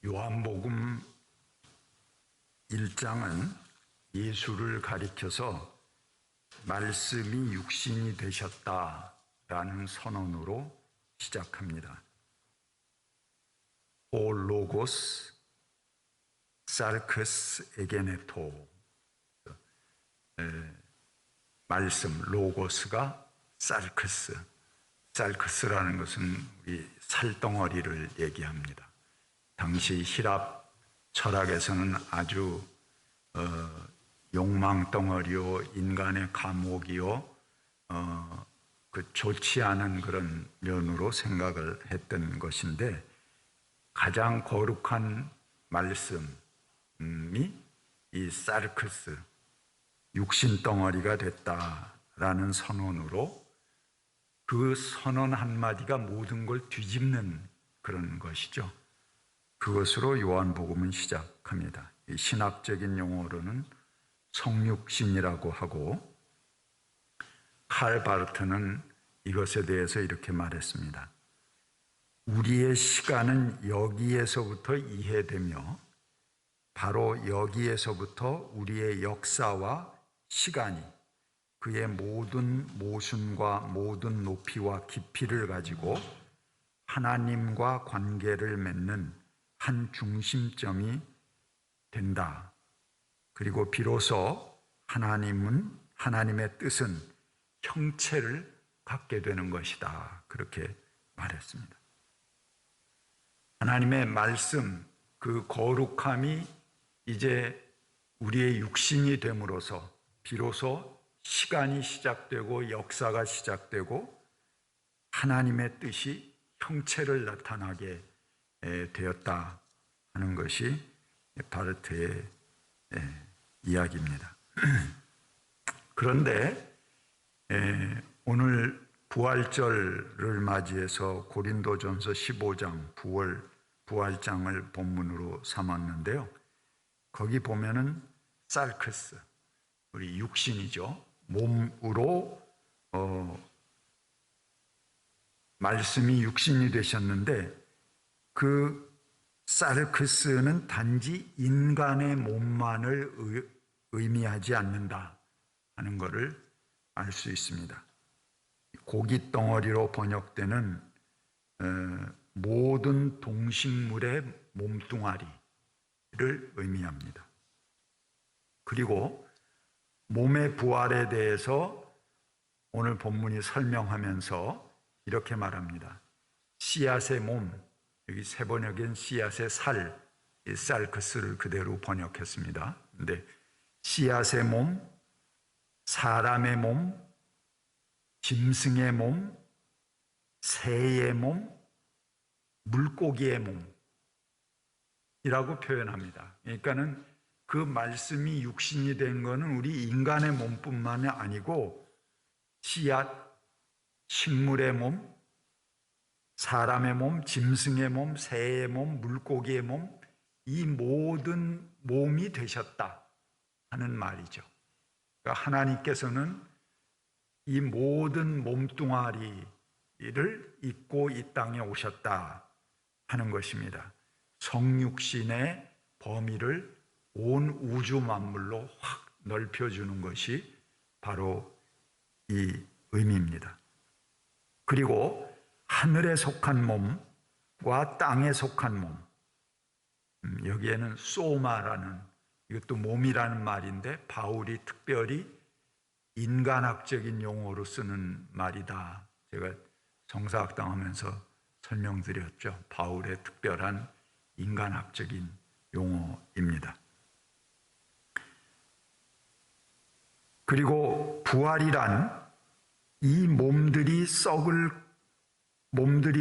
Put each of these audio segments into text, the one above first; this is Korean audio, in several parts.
요한복음 1장은 예수를 가리켜서 말씀이 육신이 되셨다라는 선언으로 시작합니다. 오 로고스 살크스 에게네토, 말씀 로고스가 살크스라는 것은 우리 살덩어리를 얘기합니다. 당시 히랍 철학에서는 아주 욕망덩어리요, 인간의 감옥이요, 좋지 않은 그런 면으로 생각을 했던 것인데, 가장 거룩한 말씀이 이 살크스, 육신덩어리가 됐다라는 선언으로, 그 선언 한마디가 모든 걸 뒤집는 그런 것이죠. 그것으로 요한복음은 시작합니다. 신학적인 용어로는 성육신이라고 하고, 칼 바르트는 이것에 대해서 이렇게 말했습니다. 우리의 시간은 여기에서부터 이해되며 바로 여기에서부터 우리의 역사와 시간이 그의 모든 모순과 모든 높이와 깊이를 가지고 하나님과 관계를 맺는 한 중심점이 된다. 그리고 비로소 하나님의 뜻은 형체를 갖게 되는 것이다. 그렇게 말했습니다. 하나님의 말씀, 그 거룩함이 이제 우리의 육신이 됨으로써 비로소 시간이 시작되고 역사가 시작되고 하나님의 뜻이 형체를 나타나게 되었다 하는 것이 바르트의 이야기입니다. 그런데 오늘 부활절을 맞이해서 고린도전서 15장 부활장을 본문으로 삼았는데요. 거기 보면은 살크스, 우리 육신이죠. 몸으로 말씀이 육신이 되셨는데, 그 살크스는 단지 인간의 몸만을 의미하지 않는다 하는 것을 알 수 있습니다. 고깃덩어리로 번역되는 모든 동식물의 몸뚱아리를 의미합니다. 그리고 몸의 부활에 대해서 오늘 본문이 설명하면서 이렇게 말합니다. 씨앗의 몸, 여기 세 번역엔 씨앗의 살, 살크스를 그대로 번역했습니다. 근데 씨앗의 몸, 사람의 몸, 짐승의 몸, 새의 몸, 물고기의 몸이라고 표현합니다. 그러니까는 그 말씀이 육신이 된 것은 우리 인간의 몸뿐만 아니고 씨앗, 식물의 몸, 사람의 몸, 짐승의 몸, 새의 몸, 물고기의 몸, 이 모든 몸이 되셨다 하는 말이죠. 그러니까 하나님께서는 이 모든 몸뚱아리를 입고 이 땅에 오셨다 하는 것입니다. 성육신의 범위를 온 우주 만물로 확 넓혀주는 것이 바로 이 의미입니다. 그리고 하늘에 속한 몸과 땅에 속한 몸, 여기에는 소마라는, 이것도 몸이라는 말인데 바울이 특별히 인간학적인 용어로 쓰는 말이다. 제가 성사학당 하면서 설명드렸죠. 바울의 특별한 인간학적인 용어입니다. 그리고 부활이란 이 몸들이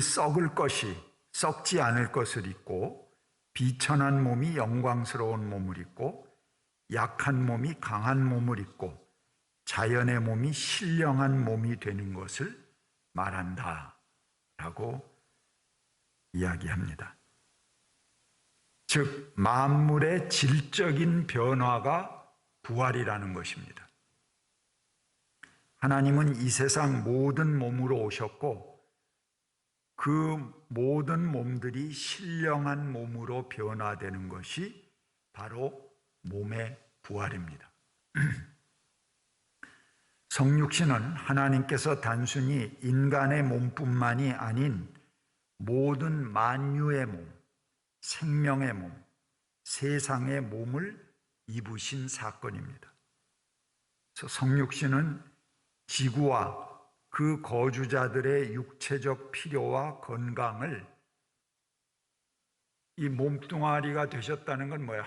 썩을 것이 썩지 않을 것을 입고, 비천한 몸이 영광스러운 몸을 입고, 약한 몸이 강한 몸을 입고, 자연의 몸이 신령한 몸이 되는 것을 말한다 라고 이야기합니다. 즉 만물의 질적인 변화가 부활이라는 것입니다. 하나님은 이 세상 모든 몸으로 오셨고 그 모든 몸들이 신령한 몸으로 변화되는 것이 바로 몸의 부활입니다. 성육신은 하나님께서 단순히 인간의 몸뿐만이 아닌 모든 만유의 몸, 생명의 몸, 세상의 몸을 입으신 사건입니다. 그래서 성육신은 지구와 그 거주자들의 육체적 필요와 건강을, 이 몸뚱아리가 되셨다는 건 뭐예요?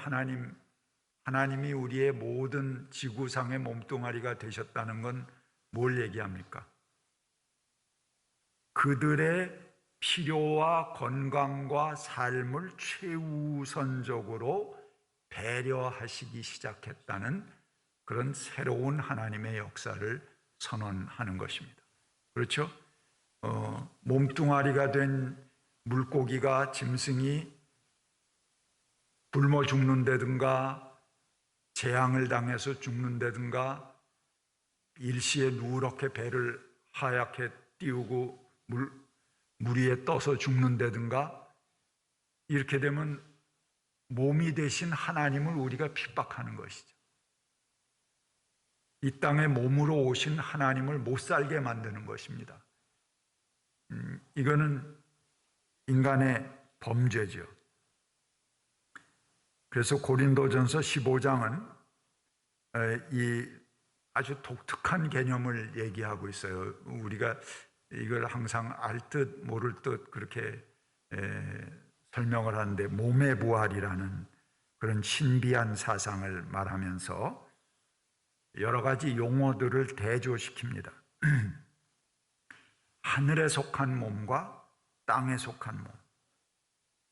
하나님이 우리의 모든 지구상의 몸뚱아리가 되셨다는 건 뭘 얘기합니까? 그들의 필요와 건강과 삶을 최우선적으로 배려하시기 시작했다는 그런 새로운 하나님의 역사를 선언하는 것입니다. 그렇죠? 몸뚱아리가 된 물고기가, 짐승이 굶어 죽는다든가 재앙을 당해서 죽는다든가 일시에 누렇게 배를 하얗게 띄우고 물 위에 떠서 죽는다든가, 이렇게 되면 몸이 되신 하나님을 우리가 핍박하는 것이죠. 이 땅에 몸으로 오신 하나님을 못 살게 만드는 것입니다. 이거는 인간의 범죄죠. 그래서 고린도전서 15장은 이 아주 독특한 개념을 얘기하고 있어요. 우리가 이걸 항상 알 듯 모를 듯 그렇게 설명을 하는데, 몸의 부활이라는 그런 신비한 사상을 말하면서 여러 가지 용어들을 대조시킵니다. 하늘에 속한 몸과 땅에 속한 몸,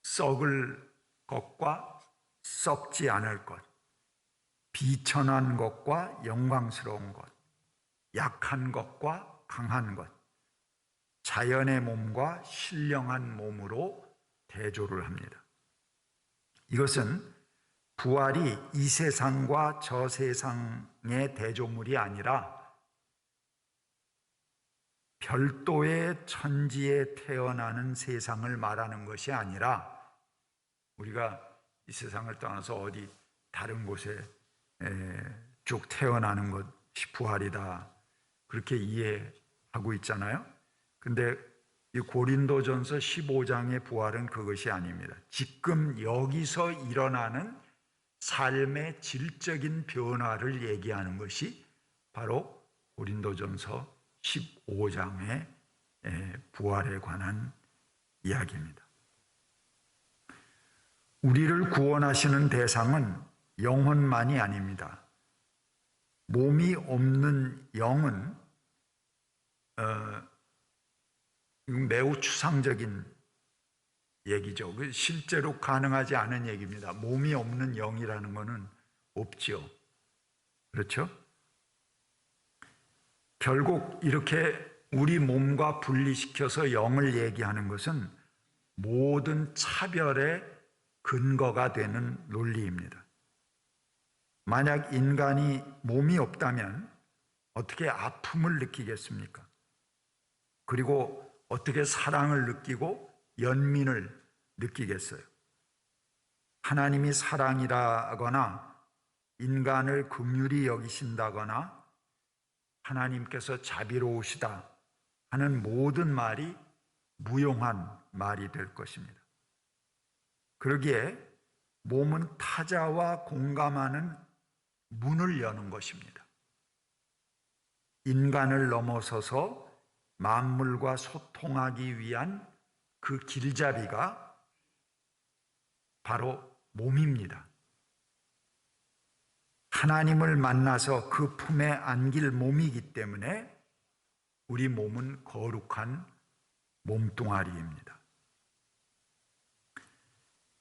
썩을 것과 썩지 않을 것, 비천한 것과 영광스러운 것, 약한 것과 강한 것, 자연의 몸과 신령한 몸으로 대조를 합니다. 이것은 부활이 이 세상과 저 세상의 대조물이 아니라 별도의 천지에 태어나는 세상을 말하는 것이 아니라, 우리가 이 세상을 떠나서 어디 다른 곳에 쭉 태어나는 것이 부활이다, 그렇게 이해하고 있잖아요. 근데 이 고린도전서 15장의 부활은 그것이 아닙니다. 지금 여기서 일어나는 삶의 질적인 변화를 얘기하는 것이 바로 고린도전서 15장의 부활에 관한 이야기입니다. 우리를 구원하시는 대상은 영혼만이 아닙니다. 몸이 없는 영은 매우 추상적인 얘기죠. 실제로 가능하지 않은 얘기입니다. 몸이 없는 영이라는 것은 없지요. 그렇죠? 결국 이렇게 우리 몸과 분리시켜서 영을 얘기하는 것은 모든 차별의 근거가 되는 논리입니다. 만약 인간이 몸이 없다면 어떻게 아픔을 느끼겠습니까? 그리고 어떻게 사랑을 느끼고 연민을 느끼겠어요? 하나님이 사랑이라거나 인간을 긍휼히 여기신다거나 하나님께서 자비로우시다 하는 모든 말이 무용한 말이 될 것입니다. 그러기에 몸은 타자와 공감하는 문을 여는 것입니다. 인간을 넘어서서 만물과 소통하기 위한 그 길잡이가 바로 몸입니다. 하나님을 만나서 그 품에 안길 몸이기 때문에 우리 몸은 거룩한 몸뚱아리입니다.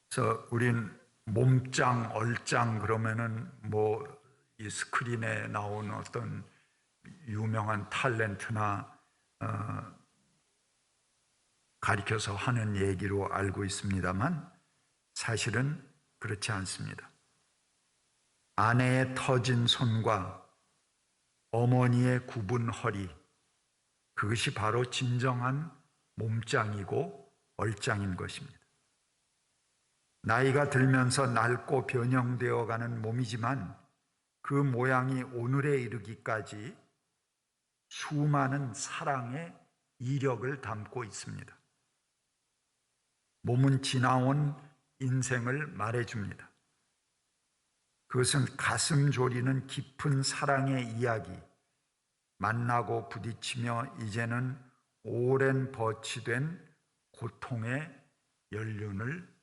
그래서 우린 몸짱, 얼짱 그러면은 이 스크린에 나오는 어떤 유명한 탤런트나 가리켜서 하는 얘기로 알고 있습니다만 사실은 그렇지 않습니다. 아내의 터진 손과 어머니의 굽은 허리, 그것이 바로 진정한 몸짱이고 얼짱인 것입니다. 나이가 들면서 낡고 변형되어 가는 몸이지만 그 모양이 오늘에 이르기까지 수많은 사랑의 이력을 담고 있습니다. 몸은 지나온 인생을 말해줍니다. 그것은 가슴 졸이는 깊은 사랑의 이야기, 만나고 부딪히며 이제는 오랜 버치된 고통의 연륜을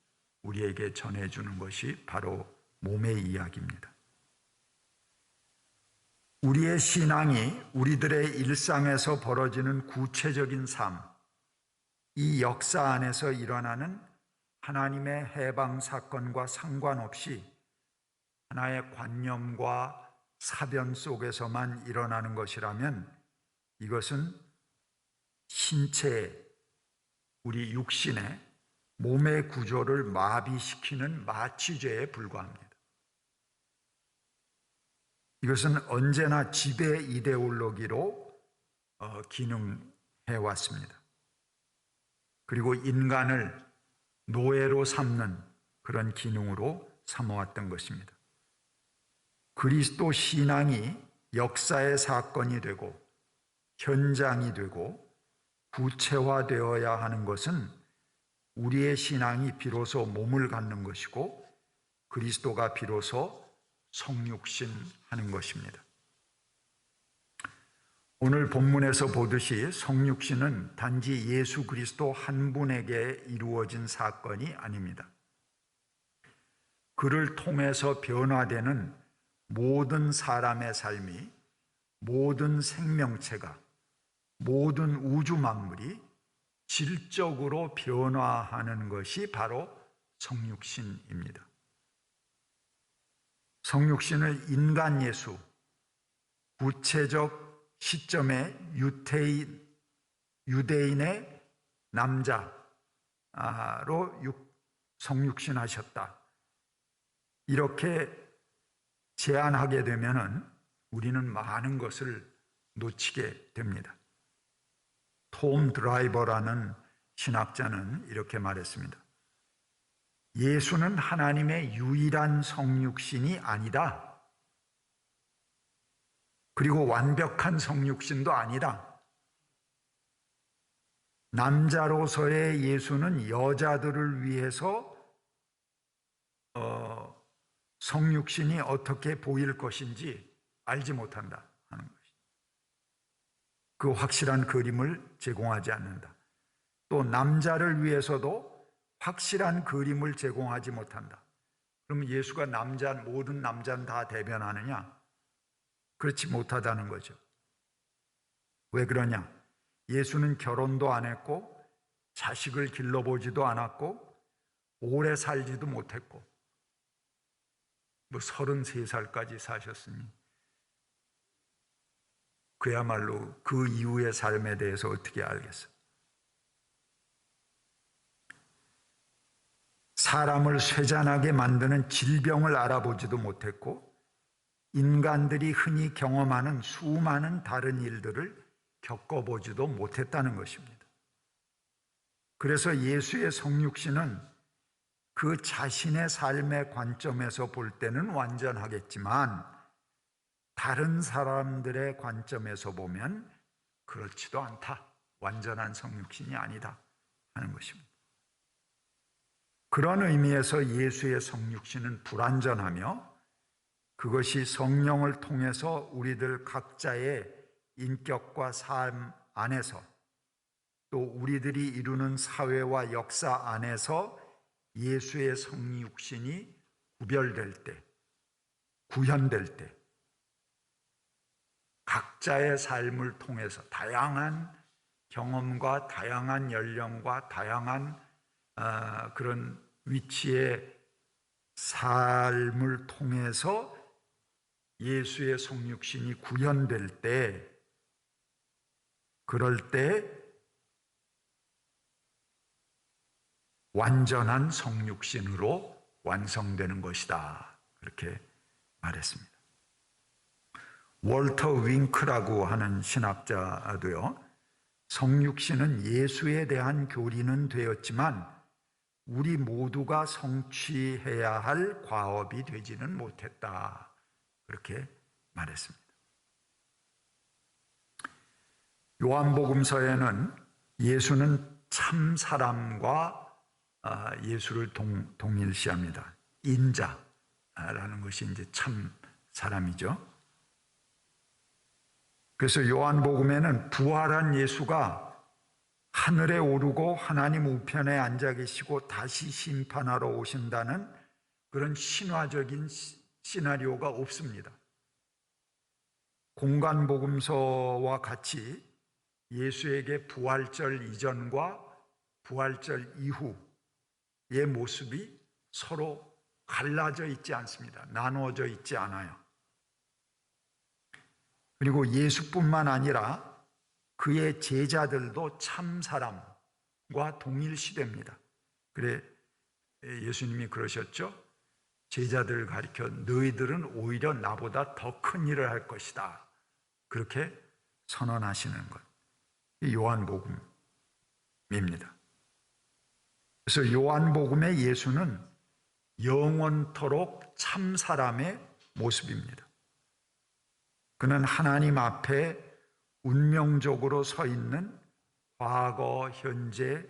우리에게 전해주는 것이 바로 몸의 이야기입니다. 우리의 신앙이 우리들의 일상에서 벌어지는 구체적인 삶, 이 역사 안에서 일어나는 하나님의 해방 사건과 상관없이 하나의 관념과 사변 속에서만 일어나는 것이라면 이것은 신체, 우리 육신의 몸의 구조를 마비시키는 마취제에 불과합니다. 이것은 언제나 지배 이데올로기로 기능해 왔습니다. 그리고 인간을 노예로 삼는 그런 기능으로 삼아왔던 것입니다. 그리스도 신앙이 역사의 사건이 되고 현장이 되고 구체화되어야 하는 것은 우리의 신앙이 비로소 몸을 갖는 것이고 그리스도가 비로소 성육신하는 것입니다. 오늘 본문에서 보듯이 성육신은 단지 예수 그리스도 한 분에게 이루어진 사건이 아닙니다. 그를 통해서 변화되는 모든 사람의 삶이, 모든 생명체가, 모든 우주 만물이 질적으로 변화하는 것이 바로 성육신입니다. 성육신을 인간 예수, 구체적 시점에 유대인의 남자로 성육신하셨다. 이렇게 제안하게 되면은 우리는 많은 것을 놓치게 됩니다. 톰 드라이버라는 신학자는 이렇게 말했습니다. 예수는 하나님의 유일한 성육신이 아니다. 그리고 완벽한 성육신도 아니다. 남자로서의 예수는 여자들을 위해서 성육신이 어떻게 보일 것인지 알지 못한다 하는 것이죠. 그 확실한 그림을 제공하지 않는다. 또 남자를 위해서도 확실한 그림을 제공하지 못한다. 그러면 예수가 모든 남자는 다 대변하느냐? 그렇지 못하다는 거죠. 왜 그러냐? 예수는 결혼도 안 했고 자식을 길러보지도 않았고 오래 살지도 못했고 33살까지 사셨으니 그야말로 그 이후의 삶에 대해서 어떻게 알겠어요? 사람을 쇠잔하게 만드는 질병을 알아보지도 못했고 인간들이 흔히 경험하는 수많은 다른 일들을 겪어보지도 못했다는 것입니다. 그래서 예수의 성육신은 그 자신의 삶의 관점에서 볼 때는 완전하겠지만 다른 사람들의 관점에서 보면 그렇지도 않다. 완전한 성육신이 아니다 하는 것입니다. 그런 의미에서 예수의 성육신은 불완전하며 그것이 성령을 통해서 우리들 각자의 인격과 삶 안에서 또 우리들이 이루는 사회와 역사 안에서 예수의 성육신이 구별될 때, 구현될 때 각자의 삶을 통해서 다양한 경험과 다양한 연령과 다양한 그런 위치의 삶을 통해서 예수의 성육신이 구현될 때, 그럴 때 완전한 성육신으로 완성되는 것이다. 그렇게 말했습니다. 월터 윙크라고 하는 신학자도요, 성육신은 예수에 대한 교리는 되었지만 우리 모두가 성취해야 할 과업이 되지는 못했다. 그렇게 말했습니다. 요한복음서에는 예수는 참 사람과 예수를 동일시합니다. 인자라는 것이 이제 참 사람이죠. 그래서 요한복음에는 부활한 예수가 하늘에 오르고 하나님 우편에 앉아 계시고 다시 심판하러 오신다는 그런 신화적인 시나리오가 없습니다. 공간복음서와 같이 예수에게 부활절 이전과 부활절 이후의 모습이 서로 갈라져 있지 않습니다. 나누어져 있지 않아요. 그리고 예수뿐만 아니라 그의 제자들도 참 사람과 동일시됩니다. 그래 예수님이 그러셨죠. 제자들을 가리켜 너희들은 오히려 나보다 더 큰 일을 할 것이다. 그렇게 선언하시는 것. 요한복음입니다. 그래서 요한복음의 예수는 영원토록 참 사람의 모습입니다. 그는 하나님 앞에 운명적으로 서 있는 과거, 현재,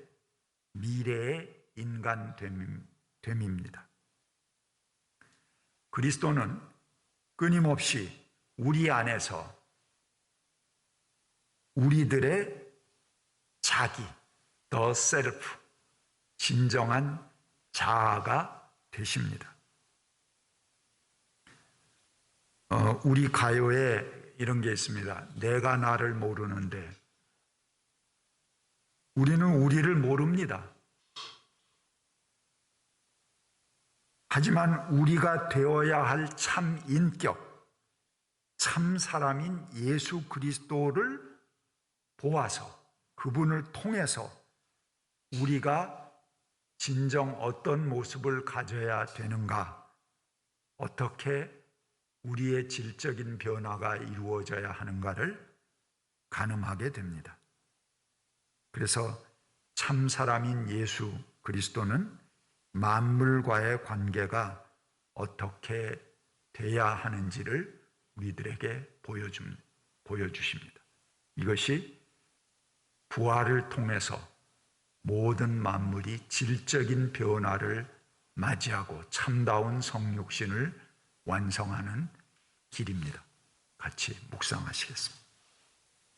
미래의 인간됨입니다. 그리스도는 끊임없이 우리 안에서 우리들의 자기, the self, 진정한 자아가 되십니다. 우리 가요에 이런 게 있습니다. 내가 나를 모르는데. 우리는 우리를 모릅니다. 하지만 우리가 되어야 할 참 인격, 참 사람인 예수 그리스도를 보아서 그분을 통해서 우리가 진정 어떤 모습을 가져야 되는가, 어떻게 우리의 질적인 변화가 이루어져야 하는가를 가늠하게 됩니다. 그래서 참 사람인 예수 그리스도는 만물과의 관계가 어떻게 돼야 하는지를 우리들에게 보여주십니다. 이것이 부활을 통해서 모든 만물이 질적인 변화를 맞이하고 참다운 성육신을 완성하는 길입니다. 같이 묵상하시겠습니다.